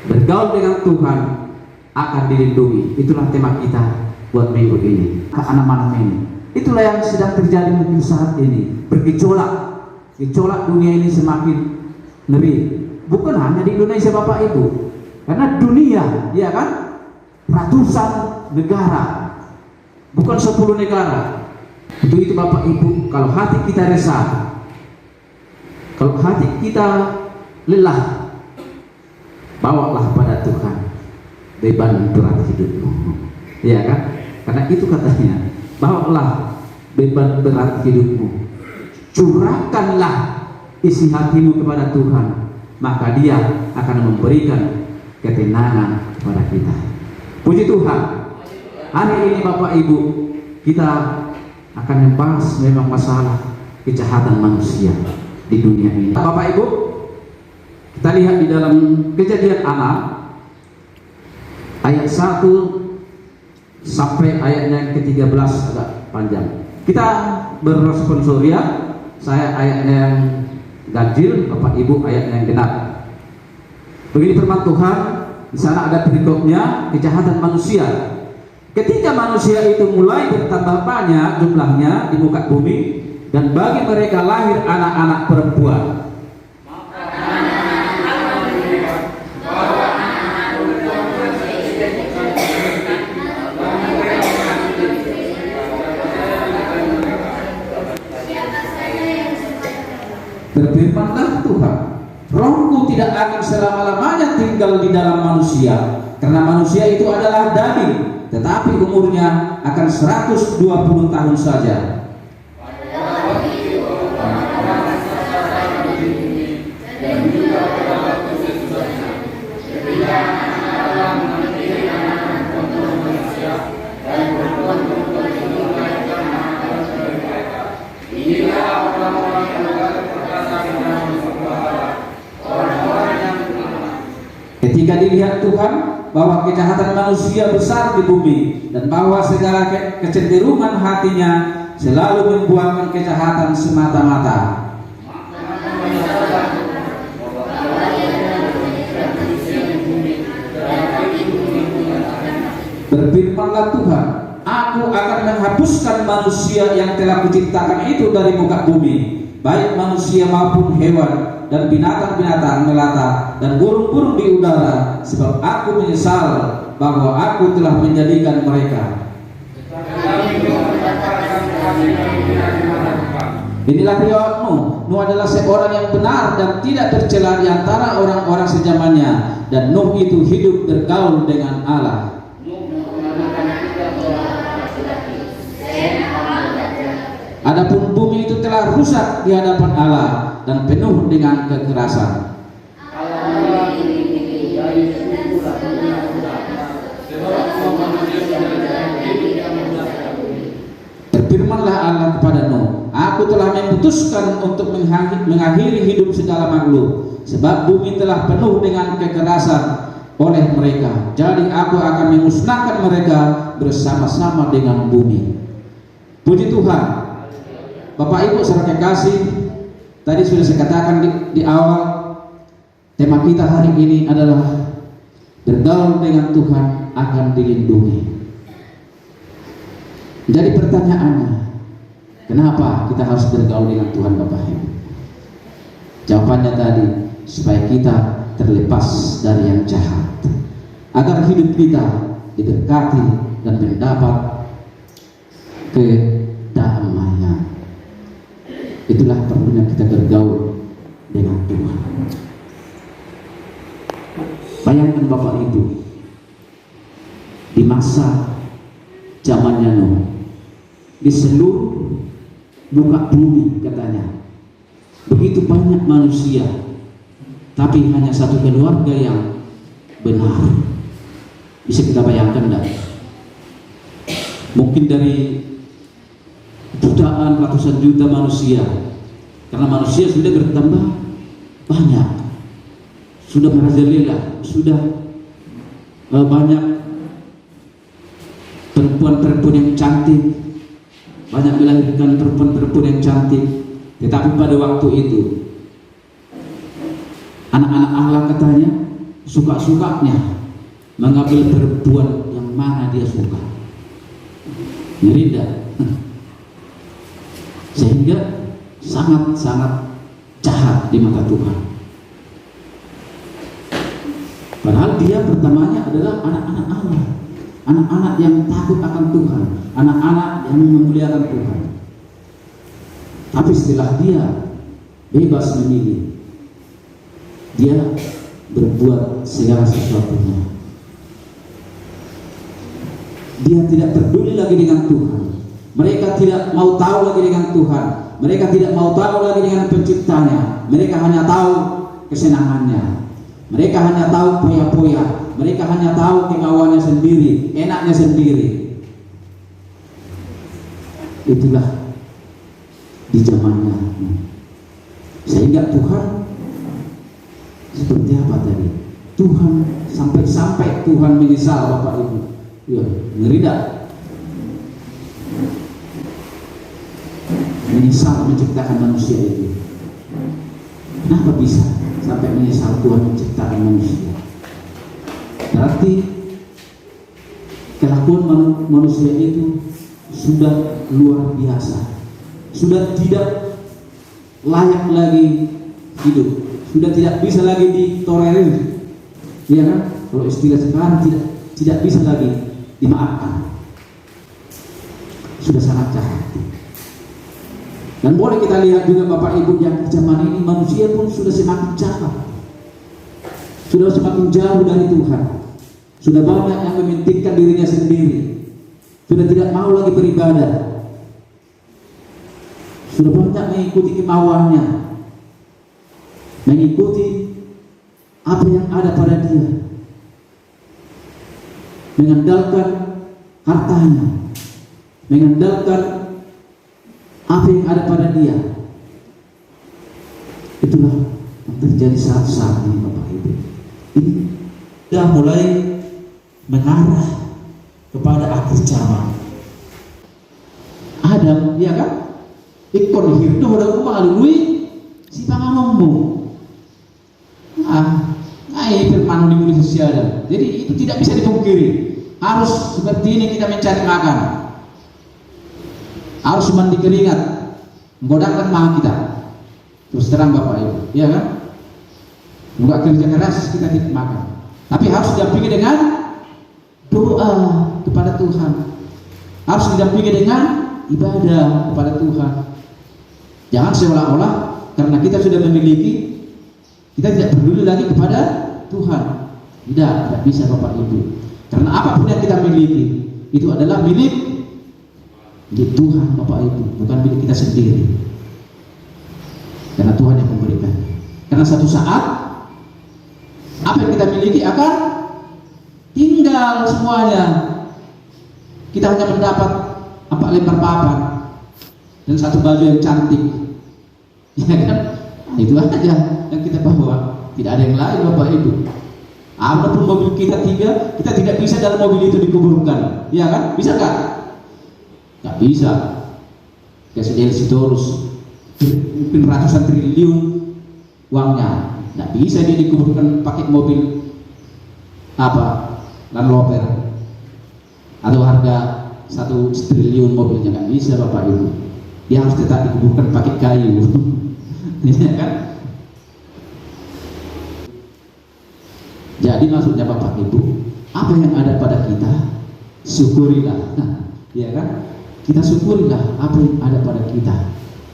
Bergaul dengan Tuhan akan dilindungi. Itulah tema kita buat minggu ini. Anak malam ini. Itulah yang sedang terjadi mungkin saat ini. Bergejolak. Gejolak dunia ini semakin lebih. Bukan hanya di Indonesia Bapak Ibu. Karena dunia, ya kan? Ratusan negara. Bukan 10 negara. Untuk itu Bapak Ibu, kalau hati kita resah, kalau hati kita lelah, bawalah pada Tuhan beban berat hidupmu, ya kan? Karena itu katanya, bawalah beban berat hidupmu, curahkanlah isi hatimu kepada Tuhan, maka Dia akan memberikan ketenangan kepada kita. Puji Tuhan. Hari ini Bapak Ibu, kita akan membahas memang masalah kejahatan manusia di dunia ini. Bapak Ibu, kita lihat di dalam Kejadian 6 ayat 1 sampai ayatnya yang ke-13, agak panjang. Kita berresponsoria, saya ayatnya yang ganjil, Bapak Ibu ayatnya yang genap. Begini firman Tuhan, di sana ada perikopnya, kejahatan manusia. Ketika manusia itu mulai bertambah banyak jumlahnya di muka bumi, dan bagi mereka lahir anak-anak perempuan, berfirmanlah Tuhan, Rohku tidak akan selama-lamanya tinggal di dalam manusia, karena manusia itu adalah daging, tetapi umurnya akan 120 tahun saja. Ketika dilihat Tuhan bahwa kejahatan manusia besar di bumi, dan bahwa segala kecenderungan hatinya selalu membuahkan kejahatan semata-mata, berfirmanlah Tuhan, Aku akan menghapuskan manusia yang telah kuciptakan itu dari muka bumi, baik manusia maupun hewan, dan binatang-binatang melata, dan burung-burung di udara, sebab aku menyesal bahwa aku telah menjadikan mereka. Inilah riwayatmu. Nuh adalah seorang yang benar dan tidak tercela di antara orang-orang sezamannya, dan Nuh itu hidup bergaul dengan Allah. Adapun bumi itu telah rusak di hadapan Allah dan penuh dengan kekerasan. Berfirmanlah Allah kepada Nuh, Aku telah memutuskan untuk mengakhiri hidup segala makhluk, sebab bumi telah penuh dengan kekerasan oleh mereka. Jadi aku akan memusnahkan mereka bersama-sama dengan bumi. Puji Tuhan. Bapak Ibu saudara kekasih, tadi sudah saya katakan di awal, tema kita hari ini adalah bergaul dengan Tuhan akan dilindungi. Jadi pertanyaannya, kenapa kita harus bergaul dengan Tuhan Bapak Ibu? Jawabannya tadi, supaya kita terlepas dari yang jahat, agar hidup kita diberkati dan mendapat kedamaian. Itulah perlunya kita bergaul dengan Tuhan. Bayangkan Bapak Ibu, di masa zamannya Nuh, di seluruh muka bumi katanya begitu banyak manusia, tapi hanya satu keluarga yang benar. Bisa kita bayangkan enggak? Mungkin dari jutaan, ratusan juta manusia, karena manusia sudah bertambah banyak, sudah merajalela, sudah banyak perempuan-perempuan yang cantik, banyak melahirkan perempuan-perempuan yang cantik. Tetapi pada waktu itu anak-anak Allah katanya suka-sukanya mengambil berbuat yang mana dia suka. Ngeri enggak? Sehingga sangat-sangat jahat di mata Tuhan. Padahal dia pertamanya adalah anak-anak Allah, anak-anak yang takut akan Tuhan, anak-anak yang memuliakan Tuhan. Tapi setelah dia bebas memilih, dia berbuat segala sesuatunya. Dia tidak peduli lagi dengan Tuhan. Mereka tidak mau tahu lagi dengan Tuhan. Mereka tidak mau tahu lagi dengan penciptanya. Mereka hanya tahu kesenangannya. Mereka hanya tahu poya-poya. Mereka hanya tahu kemauannya sendiri, enaknya sendiri. Itulah di zamannya. Sehingga Tuhan seperti apa tadi? Tuhan sampai Tuhan menyesal, Bapak Ibu. Ya, ngeri tak? Menyesal menciptakan manusia itu. Kenapa bisa sampai menyesal Tuhan menciptakan manusia? Berarti kelakuan manusia itu sudah luar biasa, sudah tidak layak lagi hidup, sudah tidak bisa lagi ditolerir, ya kan? Kalau istilah sekarang tidak bisa lagi dimaafkan, sudah sangat jahat. Dan boleh kita lihat juga Bapak Ibu, yang zaman ini manusia pun sudah semakin jahat, sudah semakin jauh dari Tuhan, sudah banyak yang mementingkan dirinya sendiri, sudah tidak mau lagi beribadah, sudah banyak mengikuti kemauannya, mengikuti apa yang ada pada dia, mengandalkan hartanya, mengandalkan apa yang ada pada dia. Itulah yang terjadi saat-saat ini, Bapak Ibu. Ini sudah mulai mengarah kepada akhir zaman. Adam, ya kan? Ikon hidup udah melalui si panganombo. Firman di Indonesia ada. Jadi itu tidak bisa dipungkiri. Harus seperti ini kita mencari makan. Harus mandi keringat, menggodakan maha kita. Terus terang Bapak Ibu, ya kan? Enggak kerja keras kita tidak makan. Tapi harus didampingi dengan doa kepada Tuhan. Harus didampingi dengan ibadah kepada Tuhan. Jangan seolah-olah karena kita sudah memiliki, kita tidak peduli lagi kepada Tuhan. Tidak bisa Bapak Ibu. Karena apapun yang kita miliki itu adalah milik Tuhan Bapak Ibu, bukan milik kita sendiri. Karena Tuhan yang memberikan. Karena satu saat apa yang kita miliki akan tinggal semuanya. Kita hanya mendapat 4 lembar papan dan 1 baju yang cantik, ya kan? Itu aja yang kita bawa, tidak ada yang lain Bapak Ibu. Apapun mobil kita 3, kita tidak bisa dalam mobil itu dikuburkan, ya kan? Bisa kan? Nggak bisa. Kayak Del Sitorus mungkin ratusan triliun uangnya, nggak bisa dia dikuburkan pakai mobil apa Land Rover atau harga 1 triliun mobilnya, nggak bisa Bapak Ibu. Dia harus tetap dikuburkan pakai kayu. Ya kan? Jadi maksudnya Bapak Ibu, apa yang ada pada kita syukurilah. Ya kan? Kita syukurilah apa yang ada pada kita,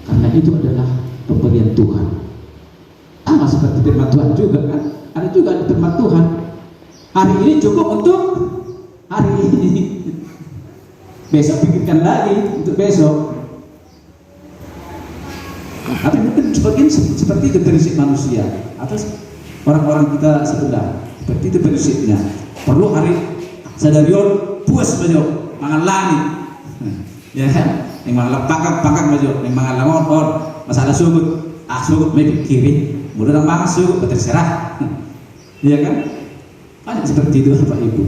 karena itu adalah pemberian Tuhan. Sama seperti firman Tuhan juga kan, ada juga firman Tuhan. Hari ini cukup untuk hari ini, besok pikirkan lagi untuk besok. Tapi mungkin seperti itu prinsip manusia atau orang-orang kita sebelah, seperti itu prinsipnya. Perlu hari sadarion puas banyak mangan langit. Ya, yang malah pangkat maju, yang malah ngor, masalah sugut, sugut may pikirin, mudah nang mangan sugut terserah, iya kan? Banyak seperti itu Bapak Ibu.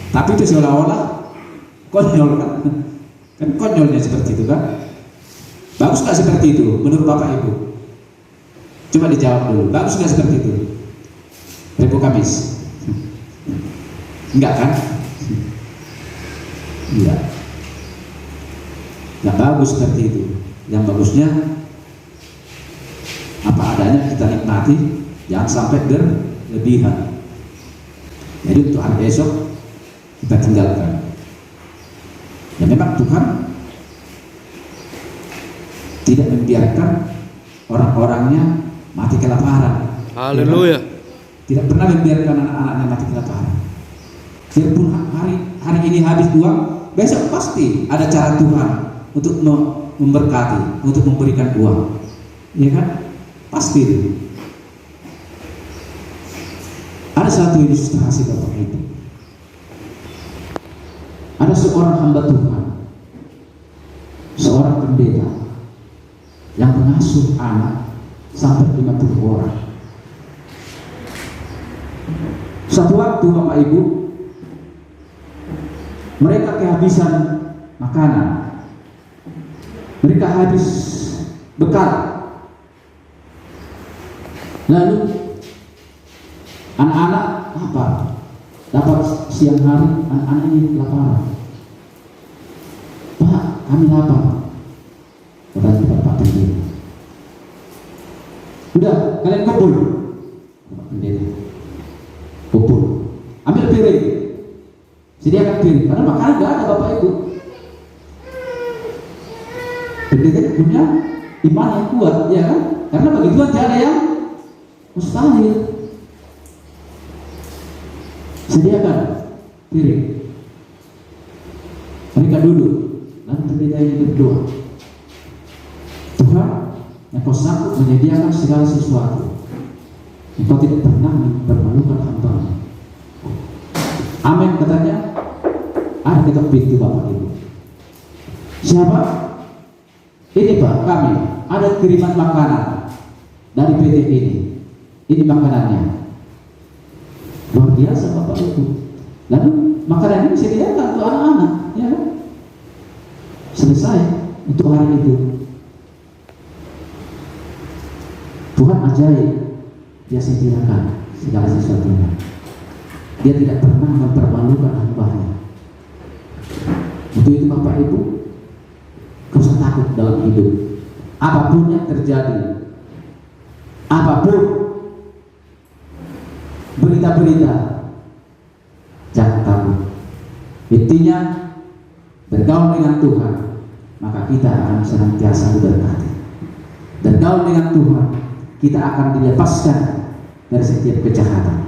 Tapi itu seolah-olah konyol kan konyolnya seperti itu kan? Bagus nggak seperti itu menurut Bapak Ibu? Coba dijawab dulu, bagus nggak seperti itu? Rebo Kamis. Enggak kan? Iya. Nggak bagus seperti itu. Yang bagusnya apa adanya kita nikmati, jangan sampai berlebihan. Jadi untuk hari esok kita tinggalkan. Ya memang Tuhan tidak membiarkan orang-orangnya mati kelaparan. Haleluya. Tidak pernah membiarkan anak-anaknya mati kelaparan. Biarpun hari ini habis uang, besok pasti ada cara Tuhan untuk memberkati, untuk memberikan uang. Ya kan? Pasti. Ada satu ilustrasi Bapak Ibu. Ada seorang hamba Tuhan, seorang pendeta yang mengasuh anak sampai 50 orang. Suatu waktu Bapak Ibu, mereka kehabisan makanan, mereka habis bekal. Lalu anak-anak lapar. Dapat siang hari, anak-anak ini lapar. Pak, kami lapar. Kata Bapak Pendeta. Udah, kalian kumpul. Bapak Pendeta kumpul. Ambil piring. Sediakan piring. Karena makanan gak ada Bapak Ibu. Pendeta punya iman yang kuat, ya kan? Karena bagi Tuhan tidak ada yang mustahil. Sediakan piring. Mereka duduk. Lalu pendeta ini berdoa. Tuhan, yang Kau sanggup menyediakan segala sesuatu. Engkau tidak pernah mempermalukan hamba-Mu. Amin katanya. Ada ketok pintu Bapak Ibu. Siapa? Ini Pak, kami ada kiriman makanan dari PT ini. Ini makanannya. Luar biasa Bapak Ibu. Lalu makanan ini bisa disediakan untuk anak-anak, ya kan? Selesai untuk hari itu. Tuhan ajaib, Dia sediakan segala sesuatunya. Dia tidak pernah mempermalukan hamba-Nya. Untuk itu Bapak Ibu, gak usah takut dalam hidup. Apapun yang terjadi, apapun berita-berita, jangan takut. Intinya bergaul dengan Tuhan, maka kita akan senantiasa diberkati. Bergaul dengan Tuhan, kita akan dilepaskan dari setiap kejahatan.